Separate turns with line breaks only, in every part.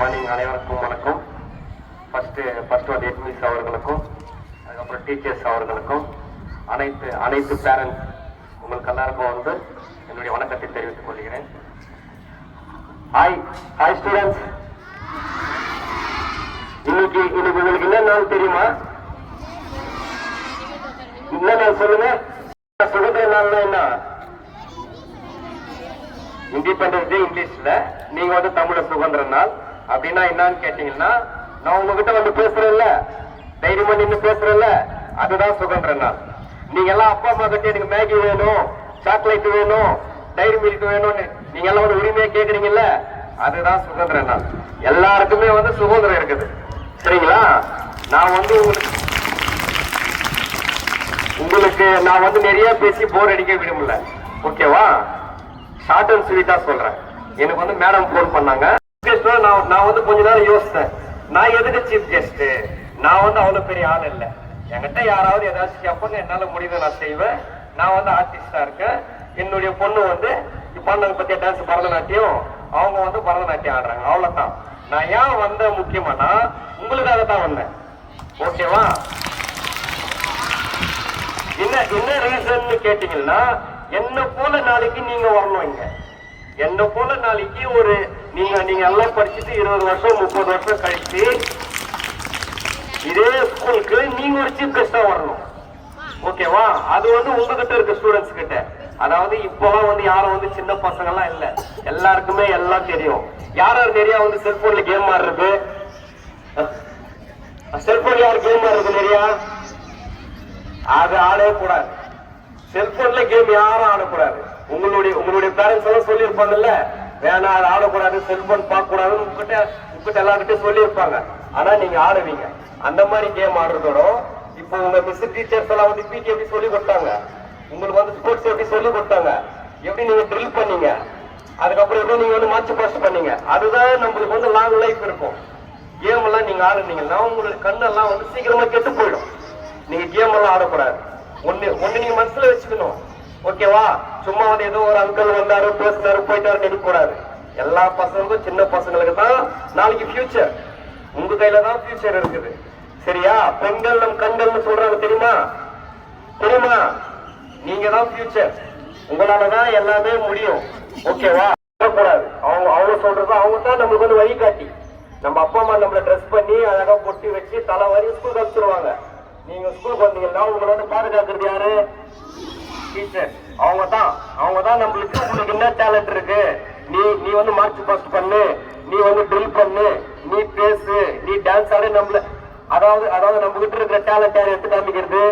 Morning அனைவருக்கும் வணக்கம். First வந்து எட்மிஸ் அவர்களுக்கும் அதுக்கப்புறம் டீச்சர்ஸ் அவர்களுக்கும் அனைத்து பேரண்ட்ஸ் உங்களுக்கு எல்லாருக்கும் வந்து என்னுடைய வணக்கத்தை தெரிவித்துக் கொள்கிறேன். ஹாய் ஸ்டூடெண்ட்ஸ், இன்னைக்கு உங்களுக்கு என்ன நாள் தெரியுமா? என்ன நாள் சொல்லுங்க? சுதந்திர நாள்னா என்ன? இண்டிபெண்டன்ஸ் டே இங்கிலீஷ்ல, நீங்க வந்து தமிழ்ல சுதந்திர நாள் அப்படின்னா என்னன்னு கேட்டீங்கன்னா, நான் உங்ககிட்ட வந்து பேசுறேன்ல, தைரியமா நின்று பேசுறேன்ல, அதுதான் சுதந்திர நாள். நீங்க எல்லாம் அப்பா அம்மா கிட்ட எனக்கு மேகி வேணும், சாக்லேட் வேணும், டைரி மில்க் வேணும்னு நீங்க எல்லாம் ஒரு உரிமையா கேக்குறீங்கல்ல, அதுதான் சுதந்திர நாள். எல்லாருக்குமே வந்து சுதந்திரம் இருக்குது, சரிங்களா? நான் வந்து உங்களுக்கு நான் வந்து நிறைய பேசி போர் அடிக்க விரும்பல, ஓகேவா? ஷார்ட் அண்ட் ஸ்வீட்டா சொல்றேன். எனக்கு வந்து மேடம் போன் பண்ணாங்க. நான் வந்து கொஞ்ச நேரம் யோசித்தேன், நான் எதுக்கு சீஃப் கெஸ்ட்? நான் வந்து அவ்வளவு பெரிய ஆள் இல்லை. என்கிட்ட யாராவது ஏதாச்சும் கேட்பாங்க, என்னால முடியுது நான் செய்வேன். நான் வந்து ஆர்டிஸ்டா இருக்கேன். என்னுடைய பொண்ணு வந்து இப்ப நாங்க பத்திய டான்ஸ் பரதநாட்டியம், அவங்க வந்து பரதநாட்டியம் ஆடுறாங்க, அவ்வளவுதான். நான் ஏன் வந்த முக்கியமானா உங்களுக்காக தான் வந்தேன், ஓகேவா? என்ன ரீசன் கேட்டீங்கன்னா, என்ன போல நாளைக்கு நீங்க வரணும் இங்க. என்ன போல நாளைக்கு ஒரு நீங்க எல்லாம் படிச்சுட்டு 20 வருஷம் 30 வருஷம் கழிச்சு இதே ஸ்கூலுக்கு நீங்க ஒரு சீஃப் கெஸ்டா வரணும், ஓகேவா? அது வந்து உங்ககிட்ட இருக்க ஸ்டூடெண்ட்ஸ் கிட்ட. அதாவது இப்பெல்லாம் வந்து யாரும் வந்து சின்ன பசங்க எல்லாம் இல்ல, எல்லாருக்குமே எல்லாம் தெரியும். யாரும் நிறைய வந்து செல்போன்ல கேம் ஆடுறது, செல்போன்ல யாரு கேம் ஆடுறது நிறைய, அது ஆடவே கூடாது. செல்போன்ல கேம் யாரும் ஆடக்கூடாது. உங்களுடைய பேரண்ட்ஸ் எல்லாம் சொல்லி இருப்பாங்கல்ல, வேணா அது ஆடக்கூடாது, செல்போன் பார்க்க கூடாதுன்னு உங்ககிட்ட எல்லாருக்கிட்டையும் சொல்லி இருப்பாங்க. ஆனா நீங்க ஆடுவீங்க. அந்த மாதிரி கேம் ஆடுறதோட இப்போ உங்க மிஸ் டீச்சர்ஸ் எல்லாம் வந்து பிடி எப்படி சொல்லி கொடுத்தாங்க, உங்களுக்கு வந்து ஸ்போர்ட்ஸ் எப்படி சொல்லி கொடுத்தாங்க, எப்படி நீங்க ட்ரில் பண்ணீங்க, அதுக்கப்புறம் எப்படி நீங்க வந்து மார்ச் பாஸ்ட் பண்ணீங்க, அதுதான் நம்மளுக்கு வந்து லாங் லைஃப் இருக்கும். கேம் எல்லாம் நீங்க ஆடுனீங்கன்னா உங்களுக்கு கண்ணெல்லாம் வந்து சீக்கிரமா கெட்டு போயிடும். நீங்க கேம் எல்லாம் ஆடக்கூடாது. ஒண்ணு நீங்க மனசுல வச்சுக்கணும், ஓகேவா? சும்மா வந்து ஏதோ ஒரு அங்கிள் வந்தாரு பேசினாரு போயிட்டாரு நினைக்க கூடாது. எல்லா பசங்களுக்கும் சின்ன பசங்களுக்கு தான் நாளைக்கு ஃபியூச்சர், உங்க கையில தான் ஃபியூச்சர் இருக்குது, சரியா? பெண்கள் நம் கண்கள்னு சொல்றாங்க, தெரியுமா? நீங்க தான் ஃபியூச்சர், உங்களாலதான் எல்லாமே முடியும், ஓகேவா? கூடாது. அவங்க சொல்றது அவங்க தான் நம்மளுக்கு வந்து வழிகாட்டி. நம்ம அப்பா அம்மா நம்மள ட்ரெஸ் பண்ணி அழகா பொட்டி வச்சு தலை வரையும் ஸ்கூல் அனுப்பிச்சிருவாங்க. நீங்க ஸ்கூலுக்கு வந்தீங்கன்னா உங்களை வந்து பாதுகாக்கிறது யாரு? டீச்சர். அவங்க தான் நம்மளுக்கு உங்களுக்கு என்ன டேலண்ட் இருக்கு, நீ வந்து மார்ச் பாஸ்ட் பண்ணு, நீ வந்து ட்ரில் பண்ணு, நீ பேசு, நீ டான்ஸ் ஆடு. நம்மள அதாவது நம்ம கிட்ட இருக்கிற டேலண்ட் யார் எடுத்து காமிக்கிறது?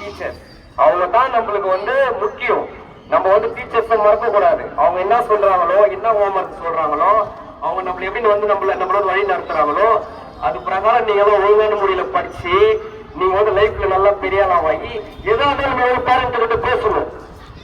டீச்சர். அவங்க தான் நம்மளுக்கு வந்து முக்கியம். நம்ம வந்து டீச்சர்ஸ் மறக்க கூடாது. அவங்க என்ன சொல்றாங்களோ, என்ன ஹோம்ஒர்க் சொல்றாங்களோ, அவங்க நம்மள எப்படி வந்து நம்மளோட வழி நடத்துறாங்களோ, அது பிரகாரம் நீங்க ஒழுங்கான முறையில படிச்சு நீங்க வந்து லைஃப்ல நல்லா பெரிய ஆளாகி ஏதாவது நம்ம பேரண்ட் கிட்ட பேசணும்,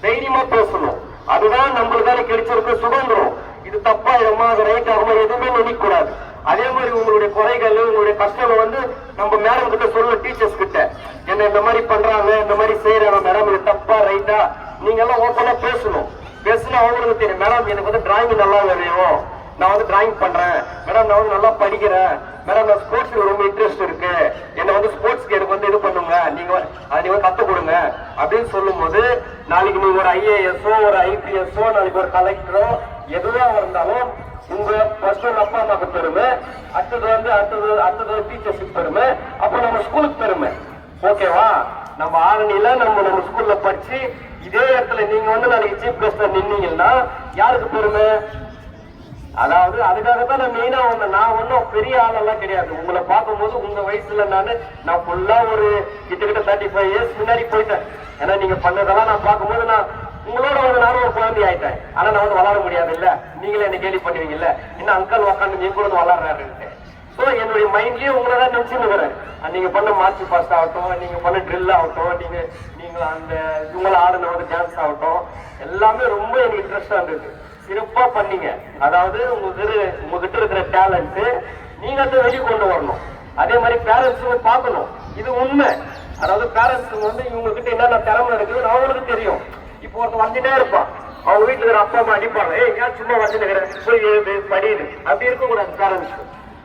தைரியமா பேசணும். அதுதான் நம்மளுக்கான கிடைச்சிருக்க சுதந்திரம். இது தப்பா ஆகுமா, அது ரைட் ஆகுமா, எதுவுமே நினைக்க கூடாது. அதே மாதிரி உங்களுடைய குறைகள், உங்களுடைய கஷ்டங்கள் வந்து நம்ம மேடம் கிட்ட சொல்லணும், டீச்சர்ஸ் கிட்ட. என்ன இந்த மாதிரி பண்றாங்க, இந்த மாதிரி செய்யறாங்க மேடம், இது தப்பா ரைட்டா, நீங்க எல்லாம் ஓப்பனா பேசணும். பேசணும் அவங்களுக்கு தெரியும், மேடம் எனக்கு வந்து டிராயிங் நல்லா வரையும், நான் வந்து டிராயிங் பண்றேன் மேடம், நான் வந்து நல்லா படிக்கிறேன் மேடம், நான் ஸ்போர்ட்ஸ்ல ரொம்ப இன்ட்ரெஸ்ட் இருக்கு, என்ன வந்து ஸ்போர்ட்ஸ்க்கு எனக்கு வந்து இது பண்ணுங்க, நீங்க வந்து கத்து கொடுங்க அப்படின்னு சொல்லும் போது, நாளைக்கு நீங்க ஒரு ஐஏஎஸ்ஓ ஒரு ஐபிஎஸ்ஓ நாளைக்கு ஒரு கலெக்டரோ எதுவா இருந்தாலும் உங்க ஃபர்ஸ்ட் அப்பா அம்மாக்கு பெருமை, அடுத்தது டீச்சர்ஸுக்கு பெருமை, அப்புறம் நம்ம ஸ்கூலுக்கு பெருமை, ஓகேவா? நம்ம ஆரணியில நம்ம ஸ்கூல்ல படிச்சு இதே இடத்துல நீங்க வந்து நாளைக்கு சீஃப் கெஸ்டா நின்னீங்கன்னா யாருக்கு பெருமை? அதாவது அதுக்காகத்தான் நான் மெயினா வந்தேன். நான் ஒன்னும் பெரிய ஆளெல்லாம் கிடையாது. உங்களை பார்க்கும்போது உங்க வயசுல நான் ஃபுல்லா ஒரு கிட்டத்தட்ட 35 இயர்ஸ் முன்னாடி போயிட்டேன். ஏன்னா நீங்க பண்ணதெல்லாம் நான் பார்க்கும்போது நான் உங்களோட நானும் ஒரு குழந்தை ஆயிட்டேன். ஆனா நான் வந்து வளர முடியாது இல்ல, நீங்களே என்ன கேள்வி பண்ணுவீங்கல்ல, இன்னும் அங்கிள் உக்காந்து நீங்க கூட வளர்றாருன்ட்டு. ஸோ என்னுடைய மைண்ட்லயே உங்களை தான் நினைச்சுன்னு நீங்க பண்ண மார்ச் பாஸ்ட் ஆகட்டும், நீங்க பண்ண ட்ரில் ஆகட்டும், நீங்க அந்த இவங்களை ஆடின வந்து டான்ஸ் ஆகட்டும், எல்லாமே ரொம்ப எனக்கு இன்ட்ரெஸ்டா இருந்தது. சிறப்பா பண்ணீங்க. அதாவது உங்ககிட்ட இருக்கிற டேலண்ட் நீங்க அதை வெளியே கொண்டு வரணும். அதே மாதிரி பேரண்ட்ஸும் பார்க்கணும், இது உண்மை. அதாவது பேரண்ட்ஸுங்க வந்து இவங்க கிட்ட என்னென்ன திறமை இருக்குதுன்னு அவங்களுக்கு தெரியும். இப்போ ஒருத்தர் வந்துட்டே இருப்பான், அவங்க வீட்டுல இருக்கிற அப்பா அம்மா அடிப்பாங்க, ஏய் ஏன் சும்மா வந்துருக்கிறேன் போய் எழுது படிடு. அப்படி இருக்கக்கூடாது பேரண்ட்ஸ்.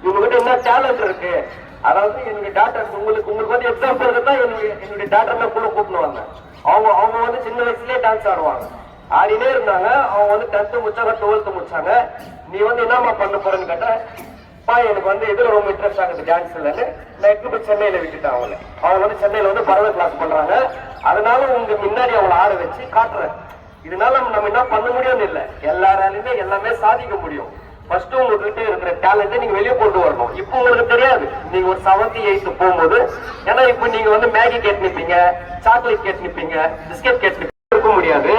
இவங்க கிட்ட என்ன டேலண்ட் இருக்கு, அதாவது என்னுடைய டாக்டர் உங்களுக்கு வந்து எக்ஸாம்பிள் தான் என்னுடைய டாக்டர் தான் கூட கூப்பிட்டு வந்தேன். அவங்க வந்து சின்ன வயசுலயே டான்ஸ் ஆடுவாங்க, ஆடினே இருந்தாங்க. அவங்க வந்து 10th முடிச்சாங்க, 12th முடிச்சாங்க. நீ வந்து என்னமா பண்ண போறேன்னு கேட்ட, எனக்கு வந்து இதுல ரொம்ப இன்ட்ரெஸ்ட் ஆகுது டான்ஸ் இல்லைன்னு நான் எடுத்து போய் சென்னையில விட்டுட்டேன். அவங்க வந்து சென்னையில வந்து பரத கிளாஸ் பண்றாங்க. அதனால உங்க முன்னாடி அவங்களை ஆட வச்சு காட்டுறேன். இதனால நம்ம என்ன பண்ண முடியும்னு இல்லை, எல்லாராலுமே எல்லாமே சாதிக்க முடியும். ஃபர்ஸ்ட் உங்ககிட்ட இருக்கிற டேலண்ட்டை நீங்க வெளியே கொண்டு வரணும். இப்போ உங்களுக்கு தெரியாது, நீங்க ஒரு 7th 8th போகும்போது, ஏன்னா இப்போ நீங்க வந்து மேகி கேட்டு நிப்பீங்க, சாக்லேட் கேட்டு நிப்பீங்க, பிஸ்கெட் கேட்டு இருக்க முடியாது,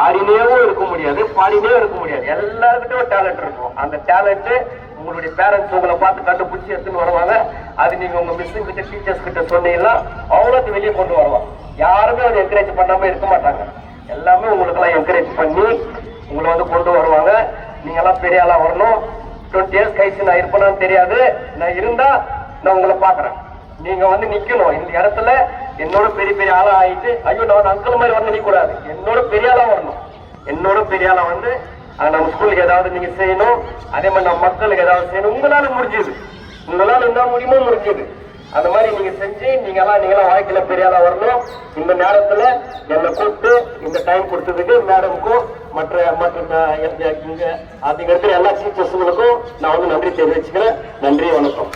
ஆடினேவும் இருக்க முடியாது, பாடினேவும் இருக்க முடியாது. எல்லாருக்கிட்டும் ஒரு டேலண்ட் இருக்கும். அந்த டேலண்ட் உங்களுடைய பேரண்ட்ஸ் உங்களை பார்த்து கண்டுபிடிச்சி எடுத்துன்னு வருவாங்க. அது நீங்க உங்க மிஸ்ஸிங் கிட்ட டீச்சர்ஸ் கிட்ட சொன்னீங்கன்னா அவங்களும் வெளியே கொண்டு வருவாங்க. யாருமே அதை என்கரேஜ் பண்ணாம இருக்க மாட்டாங்க. எல்லாமே உங்களுக்கு எல்லாம் என்கரேஜ் பண்ணி உங்களை வந்து கொண்டு வருவாங்க. நீங்க எல்லாம் பெரிய ஆளா வரணும். 20 years கழிச்சு நான் இருப்பேன்னு தெரியாது, நான் இருந்தா நான் உங்களை பாக்குறேன். நீங்க வந்து நிக்கணும் இந்த இடத்துல. என்னோட பெரிய பெரிய ஆளா ஆயிட்டு ஐயோ நான் அங்கிள் மாதிரி வந்து நிக்க கூடாது, என்னோட பெரிய ஆளா வரணும். என்னோட பெரிய ஆளா வந்து நம்ம ஸ்கூலுக்கு ஏதாவது நீங்க செய்யணும், அதே மாதிரி நம்ம மக்களுக்கு ஏதாவது செய்யணும். உங்களால முடிஞ்சது, உங்களால என்ன முடியுமோ முடிஞ்சது. அந்த மாதிரி நீங்க செஞ்சு நீங்களாம் வாழ்க்கையில பெரிய ஆளா வரணும். இந்த நேரத்துல என்னை கூப்பிட்டு இந்த டைம் கொடுத்ததுக்கு மேடமுக்கும் மற்ற இங்க அதுக்கு எல்லா டீச்சர்ஸுங்களுக்கும் நான் வந்து நன்றி தெரிவிச்சுக்கிறேன். நன்றி, வணக்கம்.